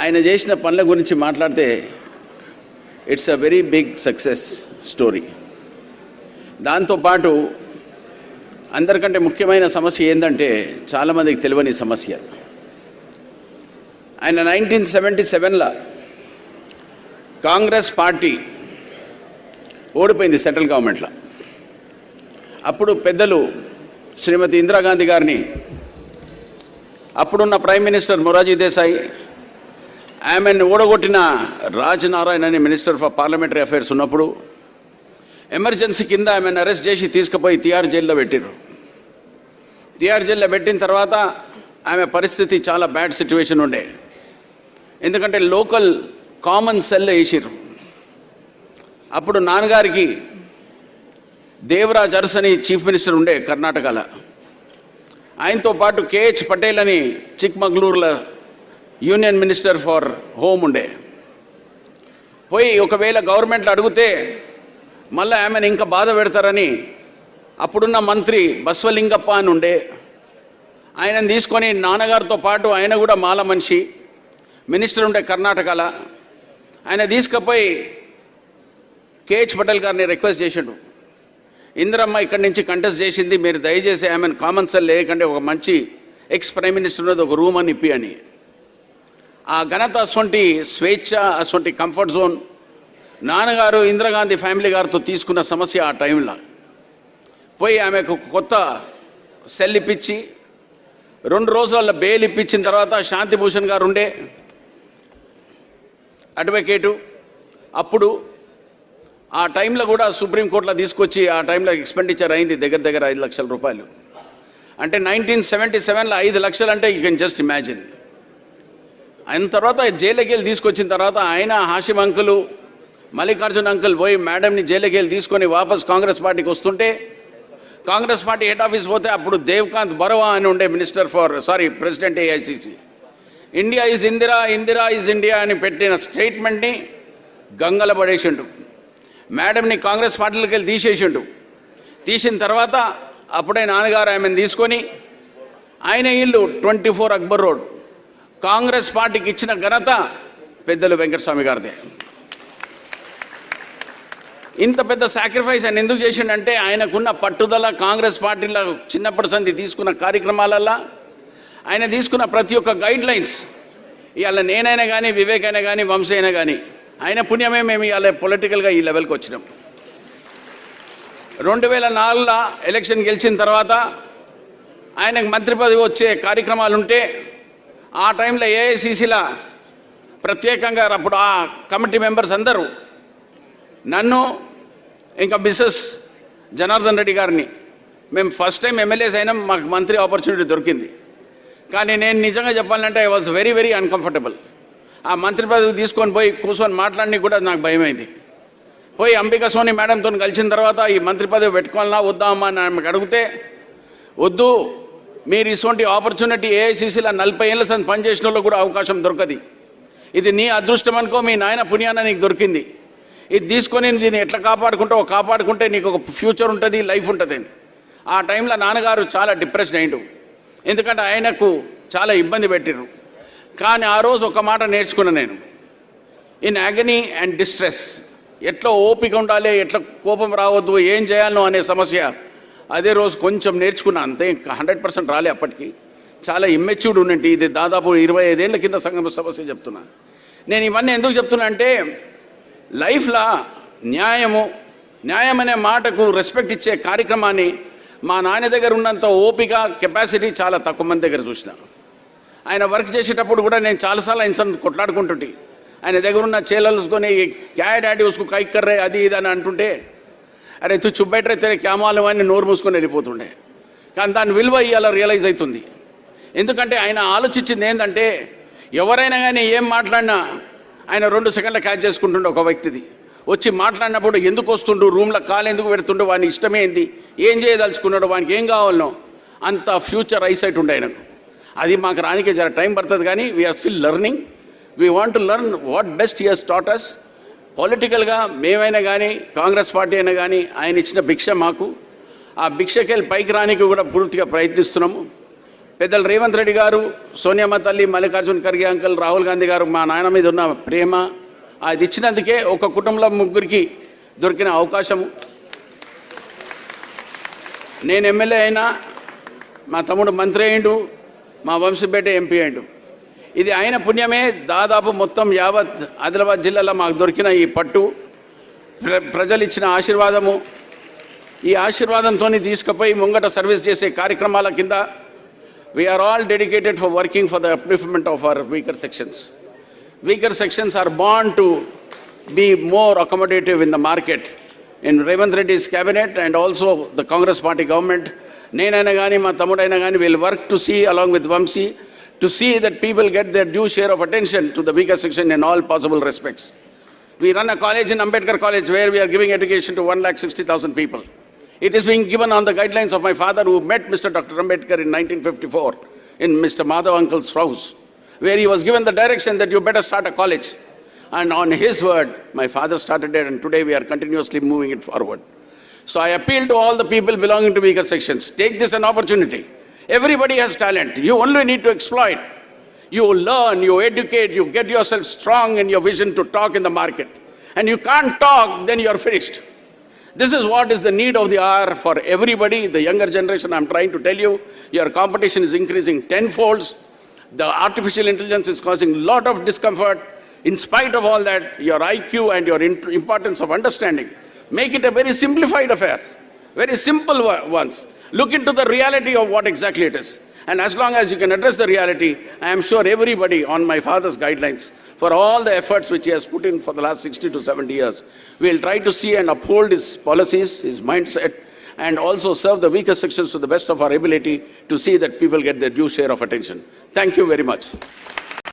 ఆయన చేసిన పనుల గురించి మాట్లాడితే it's a very big success story. దాంతోపాటు అందరికంటే ముఖ్యమైన సమస్య ఏంటంటే చాలామందికి తెలియని సమస్య. ఆయన 1977లో కాంగ్రెస్ పార్టీ ఓడిపోయింది సెంట్రల్ గవర్నమెంట్లో. అప్పుడు పెద్దలు శ్రీమతి ఇందిరాగాంధీ గారిని, అప్పుడున్న ప్రైమ్ మినిస్టర్ మొరార్జీ దేశాయ్, ఆమెను ఓడగొట్టిన రాజ్ నారాయణ్ అని మినిస్టర్ ఫర్ పార్లమెంటరీ అఫైర్స్ ఉన్నప్పుడు ఎమర్జెన్సీ కింద ఆమెను అరెస్ట్ చేసి తీసుకుపోయి తిహార్ జైల్లో పెట్టారు. తిహార్ జైల్లో పెట్టిన తర్వాత ఆమె పరిస్థితి చాలా బ్యాడ్ సిచ్యువేషన్ ఉండే. ఎందుకంటే లోకల్ కామన్ సెల్ వేసారు. అప్పుడు నాన్నగారికి దేవరాజ్ అరస్ అని చీఫ్ మినిస్టర్ ఉండే కర్ణాటకలో. ఆయనతో పాటు కేహెచ్ పటేల్ అని చిక్మగళూరులో యూనియన్ మినిస్టర్ ఫర్ హోమ్ ఉండే. పోయి ఒకవేళ గవర్నమెంట్లో అడిగితే మళ్ళీ ఆమెను ఇంకా బాధ పెడతారని అప్పుడున్న మంత్రి బస్వలింగప్ప అని ఉండే. ఆయనను తీసుకొని నాన్నగారితో పాటు ఆయన కూడా మాల మనిషి మినిస్టర్ ఉండే కర్ణాటకలో. ఆయన తీసుకుపోయి కేహెచ్ పటేల్ గారిని రిక్వెస్ట్ చేసిండు, ఇందిరమ్మ ఇక్కడి నుంచి కంటెస్ట్ చేసింది, మీరు దయచేసి ఆమెను కామన్ సెల్ లేకండి, ఒక మంచి ఎక్స్ ప్రైమ్ మినిస్టర్ ఉన్నది ఒక రూమ్ అని ఇప్పి అని. ఆ ఘనత, అటువంటి స్వేచ్ఛ, అటువంటి కంఫర్ట్ జోన్ నాన్నగారు ఇందిరాగాంధీ ఫ్యామిలీ గారితో తీసుకున్న సమస్య. ఆ టైంలో పోయి ఆమెకు కొత్త సెల్ ఇప్పించి 2 రోజుల బెయిల్ ఇప్పించిన తర్వాత శాంతిభూషణ్ గారు ఉండే అడ్వకేటు. అప్పుడు ఆ టైంలో కూడా సుప్రీంకోర్టులో తీసుకొచ్చి ఆ టైంలో ఎక్స్పెండిచర్ అయింది దగ్గర దగ్గర 5 లక్షల రూపాయలు. అంటే 1977లో 5 లక్షలు అంటే యూ కెన్ జస్ట్ ఇమాజిన్. అయిన తర్వాత జైలుకి వెళ్ళి తీసుకొచ్చిన తర్వాత ఆయన, హాషిం అంకులు, మల్లికార్జున్ అంకుల్ పోయి మేడంని జైలుకి వెళ్ళి తీసుకొని వాపస్ కాంగ్రెస్ పార్టీకి వస్తుంటే, కాంగ్రెస్ పార్టీ హెడ్ ఆఫీస్ పోతే అప్పుడు దేవ్కాంత్ బరవా అని ఉండే president AICC, India is Indira, Indira is India అని పెట్టిన స్టేట్మెంట్ని గంగల పడేసిండు. మేడంని కాంగ్రెస్ పార్టీలోకి వెళ్ళి తీసేసిండు. తీసిన తర్వాత అప్పుడే నాన్నగారు ఆమెను తీసుకొని ఆయన ఇల్లు 24 అక్బర్ రోడ్ కాంగ్రెస్ పార్టీకి ఇచ్చిన ఘనత పెద్దలు వెంకటస్వామి గారిదే. ఇంత పెద్ద సాక్రిఫైస్ ఆయన ఎందుకు చేసిండంటే ఆయనకున్న పట్టుదల, కాంగ్రెస్ పార్టీలో చిన్నప్పటి సంది తీసుకున్న కార్యక్రమాలల్లో ఆయన తీసుకున్న ప్రతి ఒక్క గైడ్ లైన్స్, ఇవాళ నేనైనా కానీ, వివేక్ అయినా కానీ, వంశీ అయినా కానీ, ఆయన పుణ్యమే మేము ఇవాళ పొలిటికల్గా ఈ లెవెల్కి వచ్చినాం. 2004లో ఎలక్షన్ గెలిచిన తర్వాత ఆయనకు మంత్రి పదవి వచ్చే కార్యక్రమాలు ఉంటే ఆ టైంలో ఏఐసిసిలో ప్రత్యేకంగా అప్పుడు ఆ కమిటీ మెంబర్స్ అందరూ నన్ను, ఇంకా మిస్సెస్ జనార్దన్ రెడ్డి గారిని, మేము ఫస్ట్ టైం ఎమ్మెల్యేస్ అయినా మాకు మంత్రి ఆపర్చునిటీ దొరికింది. కానీ నేను నిజంగా చెప్పాలంటే I was very very uncomfortable. ఆ మంత్రి పదవి తీసుకొని పోయి కూర్చొని మాట్లాడడానికి కూడా నాకు భయమైంది. పోయి అంబికా సోని మేడంతో కలిసిన తర్వాత ఈ మంత్రి పదవి పెట్టుకోవాలన్నా వద్దామా అని ఆమెకు అడిగితే, వద్దు, మీరు ఇటువంటి ఆపర్చునిటీ ఏఐసిసిలో 40 ఏళ్ళ సంది పనిచేసిన వాళ్ళు కూడా అవకాశం దొరకది, ఇది నీ అదృష్టం అనుకో, మీ నాయన పుణ్యాన నీకు దొరికింది, ఇది తీసుకొని దీన్ని ఎట్లా కాపాడుకుంటే నీకు ఒక ఫ్యూచర్ ఉంటుంది, లైఫ్ ఉంటుంది అని. ఆ టైంలో నాన్నగారు చాలా డిప్రెస్డ్ అయ్యిండు, ఎందుకంటే ఆయనకు చాలా ఇబ్బంది పెట్టిర్రు. కానీ ఆ రోజు ఒక మాట నేర్చుకున్నా నేను, ఇన్ యాగనీ అండ్ డిస్ట్రెస్ ఎట్లా ఓపిక ఉండాలి, ఎట్లా కోపం రావద్దు, ఏం చేయాలనో అనే సమస్య అదే రోజు కొంచెం నేర్చుకున్నా. అంతే, 100% రాలే. అప్పటికి చాలా ఇమ్మెచ్యూర్డ్ ఉన్నట్టు. ఇది దాదాపు 25 ఏళ్ళ కింద సమస్య చెప్తున్నా. నేను ఇవన్నీ ఎందుకు చెప్తున్నా అంటే, లైఫ్లో న్యాయం అనే మాటకు రెస్పెక్ట్ ఇచ్చే కార్యక్రమాన్ని మా నాన్న దగ్గర ఉన్నంత ఓపిక, కెపాసిటీ చాలా తక్కువ మంది దగ్గర చూసిన. ఆయన వర్క్ చేసేటప్పుడు కూడా నేను చాలాసార్లు ఆయన కొట్లాడుకుంటుంటే, ఆయన దగ్గర ఉన్న చేలలతోనే క్యా డాడీ ఉసుకు కైక్ కర్రే అది ఇది అని అంటుంటే, అరే తు చుబ్బెట్రే తెరే క్యామాలు అని నోరు మూసుకొని వెళ్ళిపోతుండే. కానీ దాని విలువ ఇవాళ రియలైజ్ అవుతుంది. ఎందుకంటే ఆయన ఆలోచించింది ఏంటంటే, ఎవరైనా కానీ ఏం మాట్లాడినా ఆయన 2 సెకండ్లు క్యాచ్ చేసుకుంటుండే. ఒక వ్యక్తిది వచ్చి మాట్లాడినప్పుడు ఎందుకు వస్తుండు, రూమ్లో కాలు ఎందుకు పెడుతుండో, వాని ఇష్టమేంది, ఏం చేయదలుచుకున్నాడో, వానికి ఏం కావాలనో అంత ఫ్యూచర్ ఐసైట్ ఉండే ఆయనకు. అది మాకు రానికే జర టైం పడుతుంది. కానీ we are still learning. We want to learn what best he has taught us. పొలిటికల్గా మేమైనా కానీ, కాంగ్రెస్ పార్టీ అయినా కానీ, ఆయన ఇచ్చిన భిక్ష మాకు. ఆ భిక్షకెళ్ళి పైకి రానికి కూడా పూర్తిగా ప్రయత్నిస్తున్నాము. పెద్దలు రేవంత్ రెడ్డి గారు, సోనియమ్మ తల్లి, మల్లికార్జున్ ఖర్గే అంకల్, రాహుల్ గాంధీ గారు మా నాయన మీద ఉన్న ప్రేమ అది ఇచ్చినందుకే ఒక కుటుంబంలో ముగ్గురికి దొరికిన అవకాశము. నేను ఎమ్మెల్యే అయినా, మా తమ్ముడు మంత్రి అయిండు, మా వంశబేట ఎంపీ అయిండు. ఇది ఆయన పుణ్యమే. దాదాపు మొత్తం యావత్ ఆదిలాబాద్ జిల్లాలో మాకు దొరికిన ఈ పట్టు, ప్రజలు ఇచ్చిన ఆశీర్వాదము, ఈ ఆశీర్వాదంతో తీసుకుపోయి ముంగట సర్వీస్ చేసే కార్యక్రమాల కింద we are all dedicated for working for the upliftment of our weaker sections. Weaker sections are born to be more accommodative in the market. In Revanth Reddy's cabinet and also the Congress party government, nenaina gaani ma tammudaina gaani will work to see along with Vamsi to see that people get their due share of attention to the weaker section in all possible respects. We run a college in Ambedkar College where we are giving education to 1,60,000 people. It is being given on the guidelines of my father who met Mr. Dr. Ambedkar in 1954 in Mr. Madhav Uncle's house, where he was given the direction that you better start a college. And on his word, my father started it, and today we are continuously moving it forward. So I appeal to all the people belonging to weaker sections, take this an opportunity. Everybody has talent. You only need to exploit. You learn, you educate, you get yourself strong in your vision to talk in the market. And you can't talk, then you are finished. This is what is the need of the hour for everybody, the younger generation. I'm trying to tell you, your competition is increasing tenfolds. The artificial intelligence is causing a lot of discomfort. In spite of all that, your IQ and your importance of understanding, make it a very simplified affair, very simple ones. Look into the reality of what exactly it is. And as long as you can address the reality, I am sure everybody on my father's guidelines, for all the efforts which he has put in for the last 60 to 70 years, will try to see and uphold his policies, his mindset, and also serve the weaker sections to the best of our ability to see that people get their due share of attention. Thank you very much.